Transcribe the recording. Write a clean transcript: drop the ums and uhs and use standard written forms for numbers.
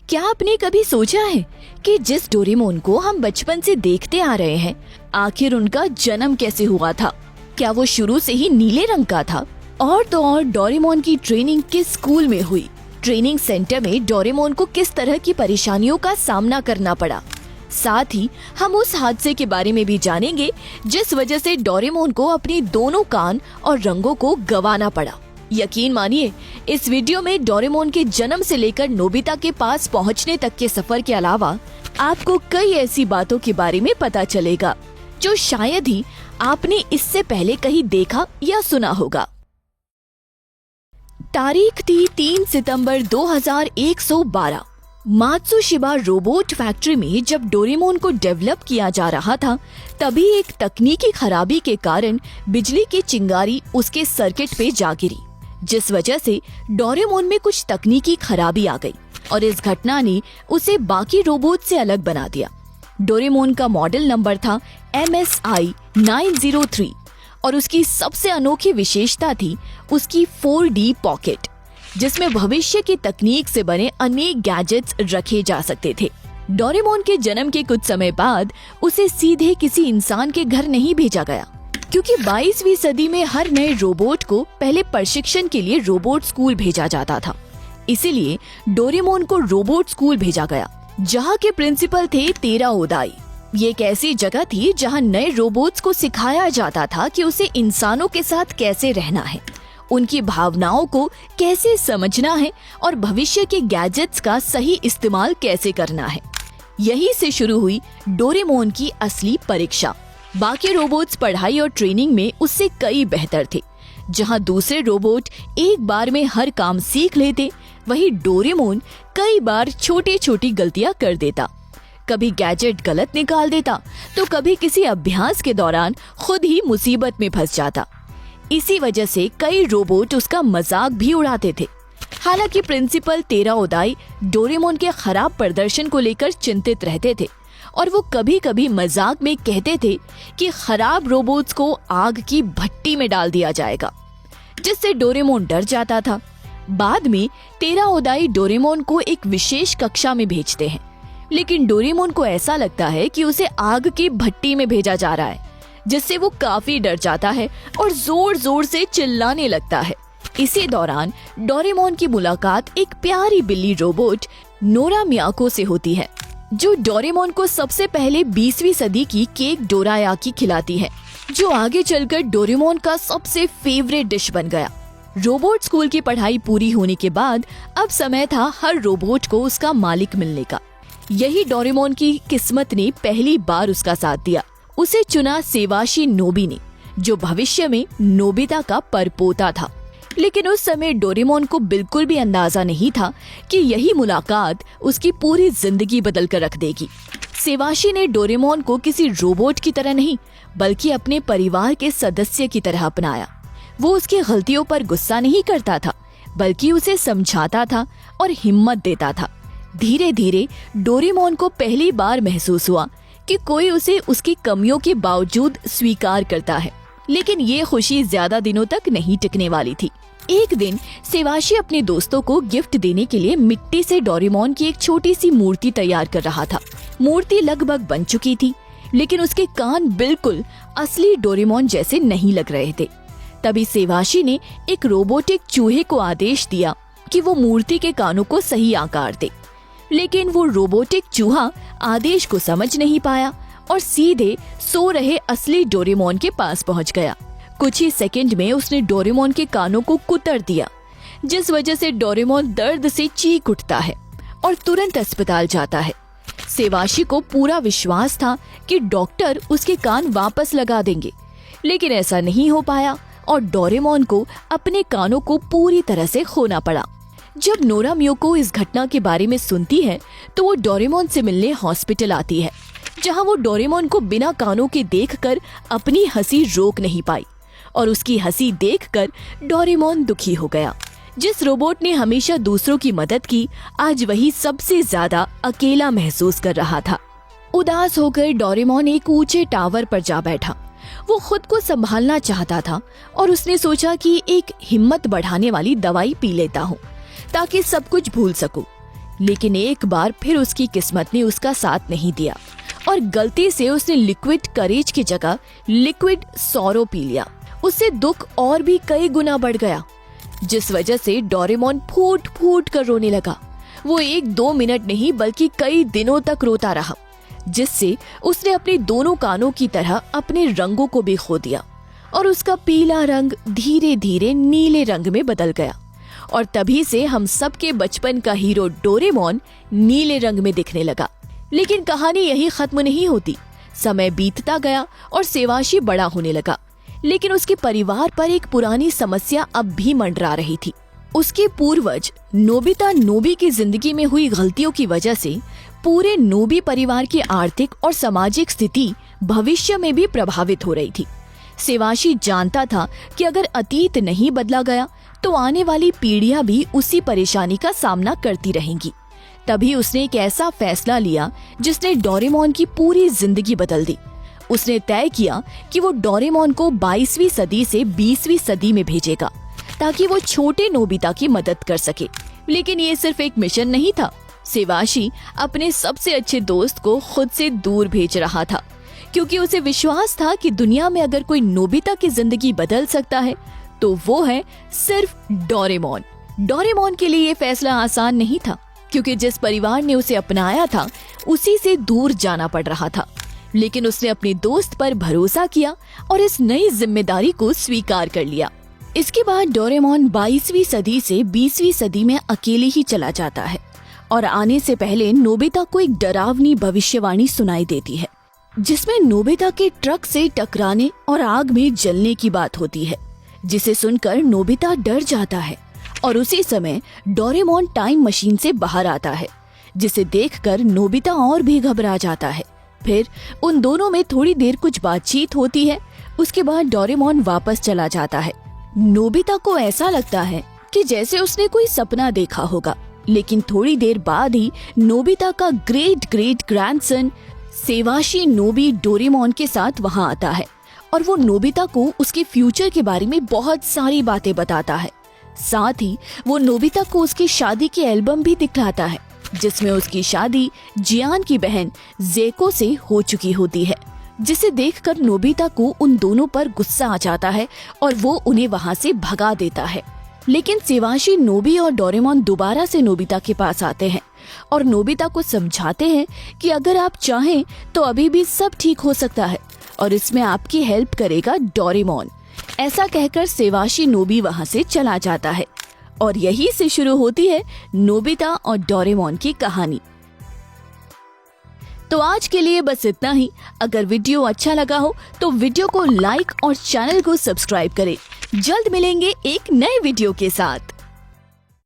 क्या आपने कभी सोचा है कि जिस डोरेमोन को हम बचपन से देखते आ रहे हैं, आखिर उनका जन्म कैसे हुआ था? क्या वो शुरू से ही नीले रंग का था? और तो और डोरेमोन की ट्रेनिंग किस स्कूल में हुई? ट्रेनिंग सेंटर में डोरेमोन को किस तरह की परेशानियों का सामना करना पड़ा? साथ ही हम उस हादसे के बारे में भी जानेंगे जिस वजह से डोरेमोन को अपने दोनों कान और रंगों को गंवाना पड़ा। यकीन मानिए, इस वीडियो में डोरेमोन के जन्म से लेकर नोबिता के पास पहुंचने तक के सफर के अलावा आपको कई ऐसी बातों के बारे में पता चलेगा जो शायद ही आपने इससे पहले कहीं देखा या सुना होगा। तारीख थी 3 सितंबर 2112। मात्सुशिबा रोबोट फैक्ट्री में जब डोरेमोन को डेवलप किया जा रहा था, तभी एक तकनीकी खराबी के कारण बिजली की चिंगारी उसके सर्किट पे जा गिरी, जिस वजह से डोरेमोन में कुछ तकनीकी खराबी आ गई और इस घटना ने उसे बाकी रोबोट से अलग बना दिया। डोरेमोन का मॉडल नंबर था MSI 903 और उसकी सबसे अनोखी विशेषता थी उसकी 4D पॉकेट, जिसमें भविष्य की तकनीक से बने अनेक गैजेट्स रखे जा सकते थे। डोरेमोन के जन्म के कुछ समय बाद उसे सीधे किसी इंसान के घर नहीं भेजा गया, क्योंकि 22वीं सदी में हर नए रोबोट को पहले प्रशिक्षण के लिए रोबोट स्कूल भेजा जाता था। इसीलिए डोरेमोन को रोबोट स्कूल भेजा गया, जहाँ के प्रिंसिपल थे तेरा ओदाई। ये एक ऐसी जगह थी जहाँ नए रोबोट्स को सिखाया जाता था कि उसे इंसानों के साथ कैसे रहना है, उनकी भावनाओं को कैसे समझना है और भविष्य के गैजेट्स का सही इस्तेमाल कैसे करना है। यही से शुरू हुई डोरेमोन की असली परीक्षा। बाकी रोबोट्स पढ़ाई और ट्रेनिंग में उससे कई बेहतर थे। जहां दूसरे रोबोट एक बार में हर काम सीख लेते, वहीं डोरेमोन कई बार छोटी छोटी गलतियां कर देता। कभी गैजेट गलत निकाल देता तो कभी किसी अभ्यास के दौरान खुद ही मुसीबत में फंस जाता। इसी वजह से कई रोबोट उसका मजाक भी उड़ाते थे। हालांकि प्रिंसिपल तेरा ओदाई डोरेमोन के खराब प्रदर्शन को लेकर चिंतित रहते थे और वो कभी कभी मजाक में कहते थे कि खराब रोबोट्स को आग की भट्टी में डाल दिया जाएगा, जिससे डोरेमोन डर जाता था। बाद में तेरा ओदाई डोरेमोन को एक विशेष कक्षा में भेजते हैं, लेकिन डोरेमोन को ऐसा लगता है कि उसे आग की भट्टी में भेजा जा रहा है, जिससे वो काफी डर जाता है और जोर जोर से चिल्लाने लगता है। इसी दौरान डोरेमोन की मुलाकात एक प्यारी बिल्ली रोबोट नोरा मियाको से होती है, जो डोरेमोन को सबसे पहले 20वीं सदी की केक डोरायाकी खिलाती है, जो आगे चलकर डोरेमोन का सबसे फेवरेट डिश बन गया। रोबोट स्कूल की पढ़ाई पूरी होने के बाद अब समय था हर रोबोट को उसका मालिक मिलने का। यही डोरेमोन की किस्मत ने पहली बार उसका साथ दिया। उसे चुना सेवाशी नोबी ने, जो भविष्य में नोबिता का परपोता था। लेकिन उस समय डोरेमोन को बिल्कुल भी अंदाजा नहीं था कि यही मुलाकात उसकी पूरी जिंदगी बदल कर रख देगी। सेवाशी ने डोरेमोन को किसी रोबोट की तरह नहीं, बल्कि अपने परिवार के सदस्य की तरह अपनाया। वो उसकी गलतियों पर गुस्सा नहीं करता था, बल्कि उसे समझाता था और हिम्मत देता था। धीरे धीरे डोरेमोन को पहली बार महसूस हुआ कि कोई उसे उसकी कमियों के बावजूद स्वीकार करता है। लेकिन ये खुशी ज्यादा दिनों तक नहीं टिकने वाली थी। एक दिन सेवाशी अपने दोस्तों को गिफ्ट देने के लिए मिट्टी से डोरेमोन की एक छोटी सी मूर्ति तैयार कर रहा था। मूर्ति लगभग बन चुकी थी, लेकिन उसके कान बिल्कुल असली डोरेमोन जैसे नहीं लग रहे थे। तभी सेवाशी ने एक रोबोटिक चूहे को आदेश दिया कि वो मूर्ति के कानों को सही आकार दे। लेकिन वो रोबोटिक चूहा आदेश को समझ नहीं पाया और सीधे सो रहे असली डोरेमोन के पास पहुंच गया। कुछ ही सेकंड में उसने डोरेमोन के कानों को कुतर दिया, जिस वजह से डोरेमोन दर्द से चीख उठता है और तुरंत अस्पताल जाता है। सेवाशी को पूरा विश्वास था कि डॉक्टर उसके कान वापस लगा देंगे, लेकिन ऐसा नहीं हो पाया और डोरेमोन को अपने कानों को पूरी तरह से खोना पड़ा। जब नोरा मियाको इस घटना के बारे में सुनती है तो वो डोरेमोन से मिलने हॉस्पिटल आती है, जहां वो डोरेमोन को बिना कानों के देखकर अपनी हंसी रोक नहीं पाई और उसकी हंसी देखकर डोरेमोन दुखी हो गया। जिस रोबोट ने हमेशा दूसरों की मदद की, आज वही सबसे ज्यादा अकेला महसूस कर रहा था। उदास होकर डोरेमोन एक ऊंचे टावर पर जा बैठा। वो खुद को संभालना चाहता था और उसने सोचा कि एक हिम्मत बढ़ाने वाली दवाई पी लेता हूँ ताकि सब कुछ भूल सकूं। लेकिन एक बार फिर उसकी किस्मत ने उसका साथ नहीं दिया और गलती से उसने लिक्विड करेज की जगह लिक्विड सॉरो पी लिया। उससे दुख और भी कई गुना बढ़ गया, जिस वजह से डोरेमोन फूट फूट कर रोने लगा। वो 1-2 मिनट नहीं बल्कि कई दिनों तक रोता रहा, जिससे उसने अपने दोनों कानों की तरह अपने रंगों को भी खो दिया और उसका पीला रंग धीरे धीरे नीले रंग में बदल गया। और तभी से हम सबके बचपन का हीरो डोरेमोन नीले रंग में दिखने लगा। लेकिन कहानी यही खत्म नहीं होती। समय बीतता गया और सेवाशी बड़ा होने लगा, लेकिन उसके परिवार पर एक पुरानी समस्या अब भी मंडरा रही थी। उसके पूर्वज नोबिता नोबी की जिंदगी में हुई गलतियों की वजह से पूरे नोबी परिवार की आर्थिक और सामाजिक स्थिति भविष्य में भी प्रभावित हो रही थी। सेवाशी जानता था कि अगर अतीत नहीं बदला गया तो आने वाली पीढ़ियां भी उसी परेशानी का सामना करती रहेंगी। तभी उसने एक ऐसा फैसला लिया जिसने डोरेमोन की पूरी जिंदगी बदल दी। उसने तय किया कि वो डोरेमोन को 22वीं सदी से 20वीं सदी में भेजेगा ताकि वो छोटे नोबिता की मदद कर सके। लेकिन ये सिर्फ एक मिशन नहीं था। सेवाशी अपने सबसे अच्छे दोस्त को खुद से दूर भेज रहा था, क्योंकि उसे विश्वास था कि दुनिया में अगर कोई नोबिता की जिंदगी बदल सकता है तो वो है सिर्फ डोरेमोन। डोरेमोन के लिए ये फैसला आसान नहीं था, क्योंकि जिस परिवार ने उसे अपनाया था उसी से दूर जाना पड़ रहा था। लेकिन उसने अपने दोस्त पर भरोसा किया और इस नई जिम्मेदारी को स्वीकार कर लिया। इसके बाद डोरेमोन 22वीं सदी से 20वीं सदी में अकेले ही चला जाता है और आने से पहले नोबिता को एक डरावनी भविष्यवाणी सुनाई देती है, जिसमें नोबिता के ट्रक से टकराने और आग में जलने की बात होती है, जिसे सुनकर नोबिता डर जाता है और उसी समय डोरेमोन टाइम मशीन से बाहर आता है, जिसे देखकर नोबिता और भी घबरा जाता है। फिर उन दोनों में थोड़ी देर कुछ बातचीत होती है। उसके बाद डोरेमोन वापस चला जाता है। नोबिता को ऐसा लगता है कि जैसे उसने कोई सपना देखा होगा, लेकिन थोड़ी देर बाद ही नोबिता का ग्रेट ग्रेट ग्रैंडसन सेवाशी नोबी डोरेमोन के साथ वहाँ आता है और वो नोबिता को उसके फ्यूचर के बारे में बहुत सारी बातें बताता है। साथ ही वो नोबिता को उसकी शादी की एल्बम भी दिखलाता है, जिसमें उसकी शादी जियान की बहन जेको से हो चुकी होती है, जिसे देखकर नोबिता को उन दोनों पर गुस्सा आ जाता है और वो उन्हें वहाँ से भगा देता है। लेकिन सेवाशी नोबी और डोरेमोन दोबारा से नोबिता के पास आते हैं और नोबिता को समझाते हैं कि अगर आप चाहें तो अभी भी सब ठीक हो सकता है और इसमें आपकी हेल्प करेगा डोरेमोन। ऐसा कहकर सेवाशी नोबी वहाँ से चला जाता है और यहीं से शुरू होती है नोबिता और डोरेमोन की कहानी। तो आज के लिए बस इतना ही। अगर वीडियो अच्छा लगा हो तो वीडियो को लाइक और चैनल को सब्सक्राइब करें। जल्द मिलेंगे एक नए वीडियो के साथ।